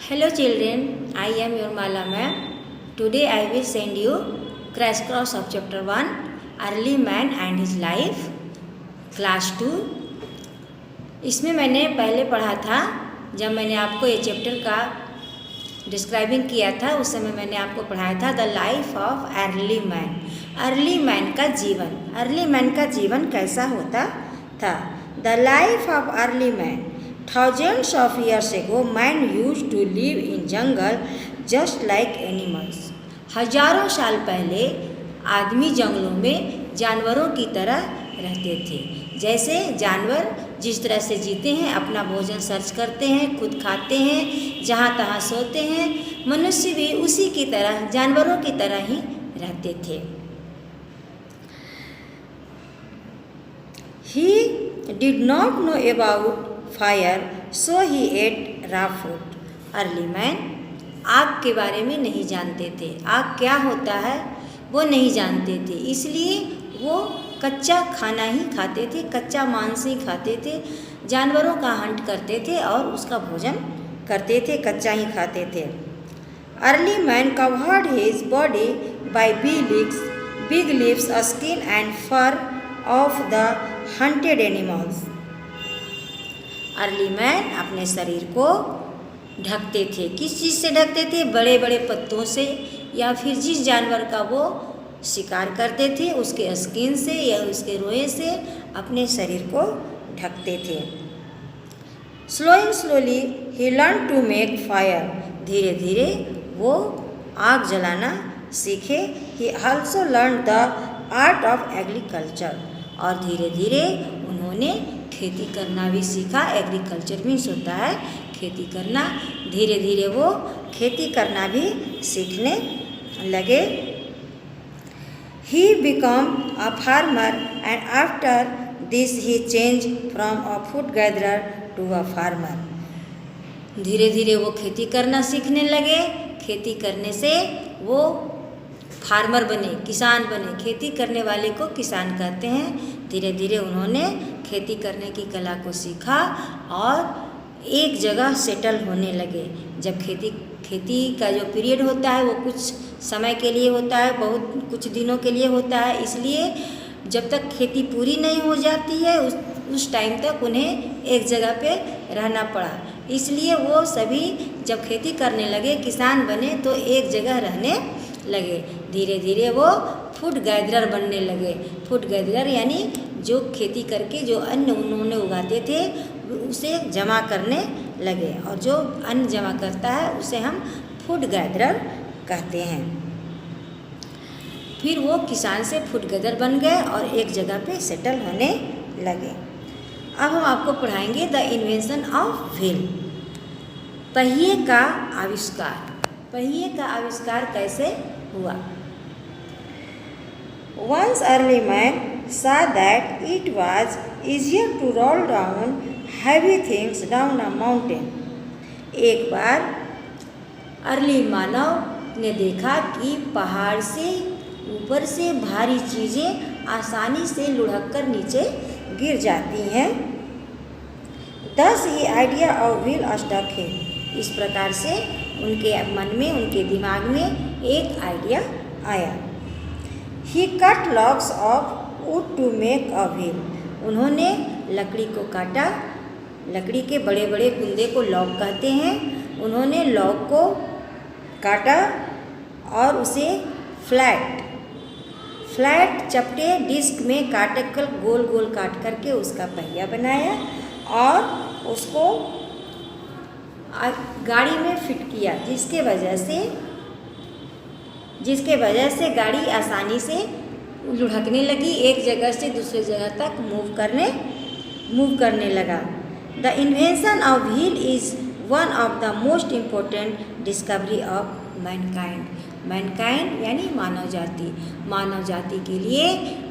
Hello children, I am your Mala ma'am. Today I will send you crash course of chapter 1 Early Man and His Life class 2। इसमें मैंने पहले पढ़ा था, जब मैंने आपको ये चैप्टर का डिस्क्राइबिंग किया था उस समय मैंने आपको पढ़ाया था the life of early man. Early man का जीवन, अर्ली मैन का जीवन कैसा होता था। The life of early man. Thousands of years ago, man used to live in jungle just like animals. हजारों साल पहले आदमी जंगलों में जानवरों की तरह रहते थे। जैसे जानवर जिस तरह से जीते हैं, अपना भोजन सर्च करते हैं, खुद खाते हैं, जहाँ तहाँ सोते हैं, मनुष्य भी उसी की तरह जानवरों की तरह ही रहते थे। He did not know about fire, so he ate raw food. Early man आग के बारे में नहीं जानते थे, आग क्या होता है वो नहीं जानते थे, इसलिए वो कच्चा खाना ही खाते थे, कच्चा मांस ही खाते थे, जानवरों का हंट करते थे और उसका भोजन करते थे, कच्चा ही खाते थे। Early man covered his body by big leaves, skin and fur of the hunted animals. Early man अपने शरीर को ढकते थे। किस चीज़ से ढकते थे? बड़े बड़े पत्तों से, या फिर जिस जानवर का वो शिकार करते थे उसके स्किन से या उसके रोए से अपने शरीर को ढकते थे। स्लोली ही लर्न टू मेक फायर। धीरे धीरे वो आग जलाना सीखे। He also learn the art of agriculture. और धीरे धीरे उन्होंने खेती करना भी सीखा। एग्रीकल्चर मीन्स होता है खेती करना। धीरे धीरे वो खेती करना भी सीखने लगे। He become a farmer and after this he change from a food gatherer to a farmer. धीरे धीरे वो खेती करना सीखने लगे। खेती करने से वो फार्मर बने, किसान बने। खेती करने वाले को किसान कहते हैं। धीरे धीरे उन्होंने खेती करने की कला को सीखा और एक जगह सेटल होने लगे। जब खेती का जो पीरियड होता है वो कुछ समय के लिए होता है, बहुत कुछ दिनों के लिए होता है, इसलिए जब तक खेती पूरी नहीं हो जाती है उस टाइम तक उन्हें एक जगह पे रहना पड़ा। इसलिए वो सभी जब खेती करने लगे, किसान बने, तो एक जगह रहने लगे। धीरे धीरे वो फूड गैदरर बनने लगे। फूड गैदरर यानी जो खेती करके जो अन्न उन्होंने उगाते थे उसे जमा करने लगे, और जो अन्न जमा करता है उसे हम फूड गैदरर कहते हैं। फिर वो किसान से फूड गैदरर बन गए और एक जगह पे सेटल होने लगे। अब हम आपको पढ़ाएंगे द इन्वेंशन ऑफ व्हील। पहिए का आविष्कार। पहिए का आविष्कार कैसे हुआ? Once early man saw that it was easier to roll down heavy things down a mountain. एक बार अर्ली मानव ने देखा कि पहाड़ से ऊपर से भारी चीज़ें आसानी से लुढ़क कर नीचे गिर जाती हैं। Thus he idea of wheel struck him. इस प्रकार से उनके मन में, उनके दिमाग में एक आइडिया आया। He cut logs of wood to make a wheel. उन्होंने लकड़ी को काटा। लकड़ी के बड़े बड़े कुंदे को लॉग कहते हैं। उन्होंने लॉग को काटा और उसे फ्लैट चपटे डिस्क में काटकर गोल गोल काट करके उसका पहिया बनाया और उसको गाड़ी में फिट किया, जिसके वजह से गाड़ी आसानी से लुढ़कने लगी, एक जगह से दूसरे जगह तक मूव करने लगा। The invention of wheel is one of the most important discovery of Mankind. Mankind यानी मानव जाति के लिए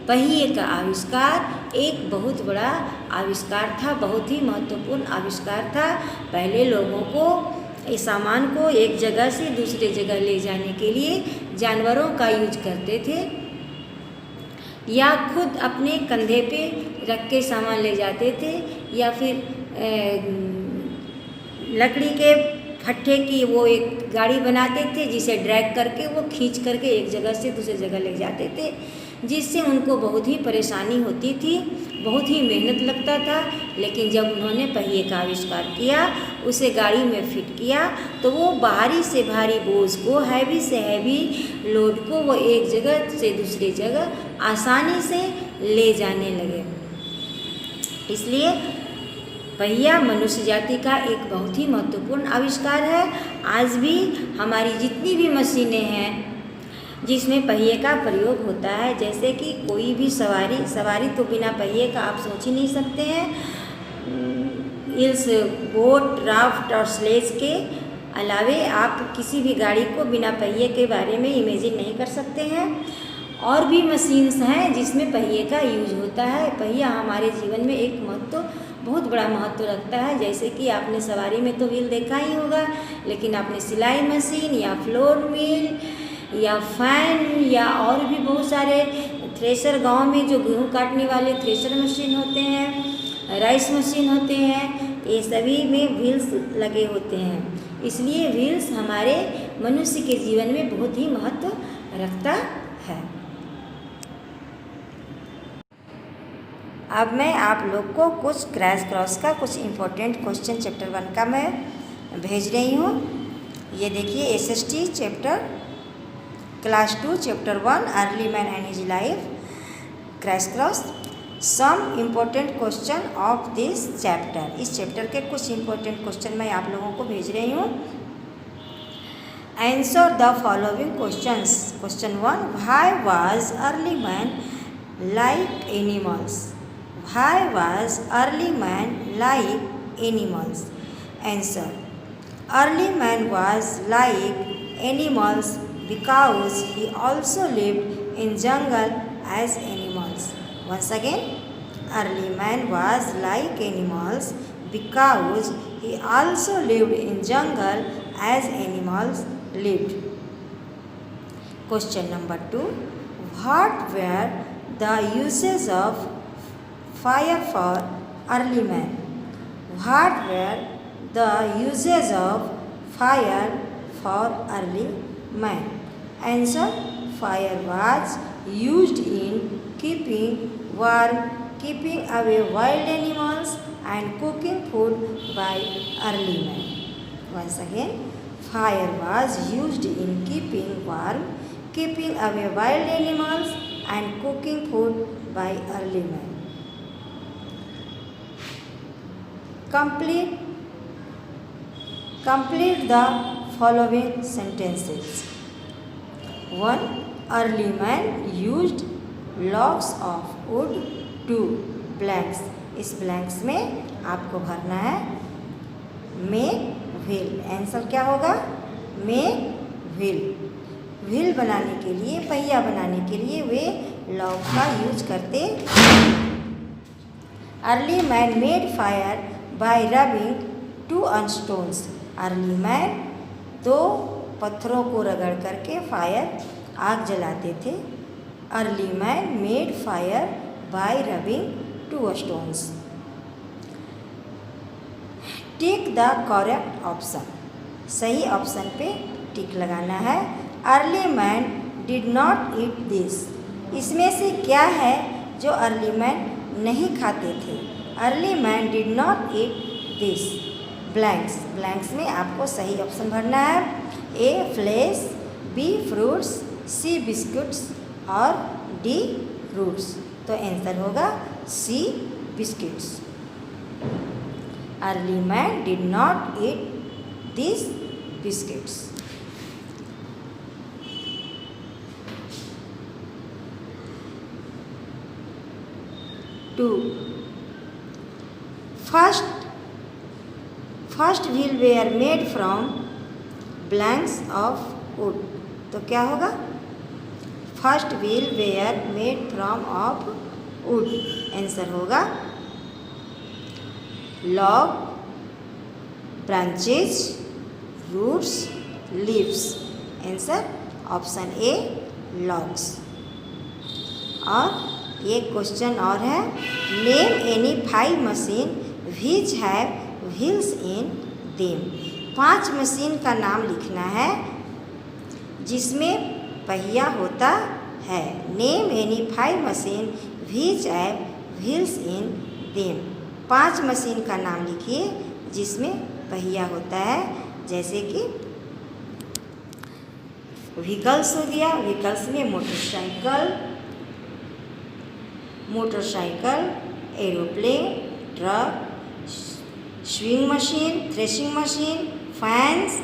पहिए का आविष्कार एक बहुत बड़ा आविष्कार था, बहुत ही महत्वपूर्ण आविष्कार था। पहले लोगों को इस सामान को एक जगह से दूसरे जगह ले जाने के लिए जानवरों का यूज करते थे, या खुद अपने कंधे पे रख के सामान ले जाते थे, या फिर लकड़ी के हट्ठे की वो एक गाड़ी बनाते थे जिसे ड्रैग करके वो खींच करके एक जगह से दूसरी जगह ले जाते थे, जिससे उनको बहुत ही परेशानी होती थी, बहुत ही मेहनत लगता था। लेकिन जब उन्होंने पहिए का आविष्कार किया, उसे गाड़ी में फिट किया, तो वो भारी से भारी बोझ को, हैवी से हैवी लोड को वो एक जगह से दूसरी जगह आसानी से ले जाने लगे। इसलिए पहिया मनुष्य जाति का एक बहुत ही महत्वपूर्ण आविष्कार है। आज भी हमारी जितनी भी मशीनें हैं जिसमें पहिए का प्रयोग होता है, जैसे कि कोई भी सवारी तो बिना पहिए का आप सोच ही नहीं सकते हैं। इस बोट, राफ्ट और स्लेज के अलावे आप किसी भी गाड़ी को बिना पहिए के बारे में इमेजिन नहीं कर सकते हैं। और भी मशीन्स हैं जिसमें पहिए का यूज होता है। पहिया हमारे जीवन में एक बहुत बड़ा महत्व रखता है। जैसे कि आपने सवारी में तो व्हील देखा ही होगा, लेकिन आपने सिलाई मशीन या फ्लोर मिल या फैन या और भी बहुत सारे थ्रेशर, गांव में जो गेहूँ काटने वाले थ्रेशर मशीन होते हैं, राइस मशीन होते हैं, ये सभी में व्हील्स लगे होते हैं। इसलिए व्हील्स हमारे मनुष्य के जीवन में बहुत ही महत्व रखता है। अब मैं आप लोग को कुछ क्रैश क्रॉस का कुछ इम्पोर्टेंट क्वेश्चन चैप्टर 1 का मैं भेज रही हूँ। ये देखिए, SST chapter class 2 chapter 1 early man and his life, crash course some important question of this chapter. इस चैप्टर के कुछ इम्पोर्टेंट क्वेश्चन मैं आप लोगों को भेज रही हूँ। Answer the following questions. Question 1, why was early man like animals? Why was early man like animals? Answer. Early man was like animals because he also lived in jungle as animals. Once again, early man was like animals because he also lived in jungle as animals lived. Question number 2. What were the uses of fire for early man? What were the uses of fire for early man? Answer. Fire was used in keeping warm, keeping away wild animals and cooking food by early man. Once again, fire was used in keeping warm, keeping away wild animals and cooking food by early man. Complete the following sentences. 1. Early man used logs of wood to blanks. इस blanks में आपको भरना है make wheel. Answer क्या होगा? Make wheel. Wheel बनाने के लिए, पहिया बनाने के लिए वे लॉग का यूज करते। Early man made fire by rubbing 2 on stones. Early man 2 पत्थरों को रगड़ करके आग जलाते थे। Early man made fire bye rubbing 2 stones. Tick the correct option. सही ऑप्शन पे टिक लगाना है। Early man did not eat this. इसमें से क्या है जो अर्ली मैन नहीं खाते थे? Early man did not eat this. Blanks में आपको सही ऑप्शन भरना है। A flesh, B fruits, C biscuits और डी रूट्स। तो आंसर होगा C biscuits. Early man did not eat this biscuits. Two, first wheel were made from blanks of wood. तो क्या होगा? First wheel were made from of wood. Answer होगा log, branches, roots, leaves. Answer option A logs. और एक question और है, name any 5 machine which have wheels in them. 5 machine का नाम लिखना है जिसमें पहिया होता है। Name any 5 machine which have wheels in them. 5 machine का नाम लिखिए जिसमें पहिया होता है, जैसे कि व्हीकल्स हो गया। व्हीकल्स में motorcycle, aeroplane, truck, swing machine, threshing machine, fans.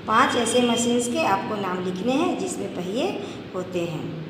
5 ऐसे मशीन्स के आपको नाम लिखने हैं जिसमें पहिए होते हैं।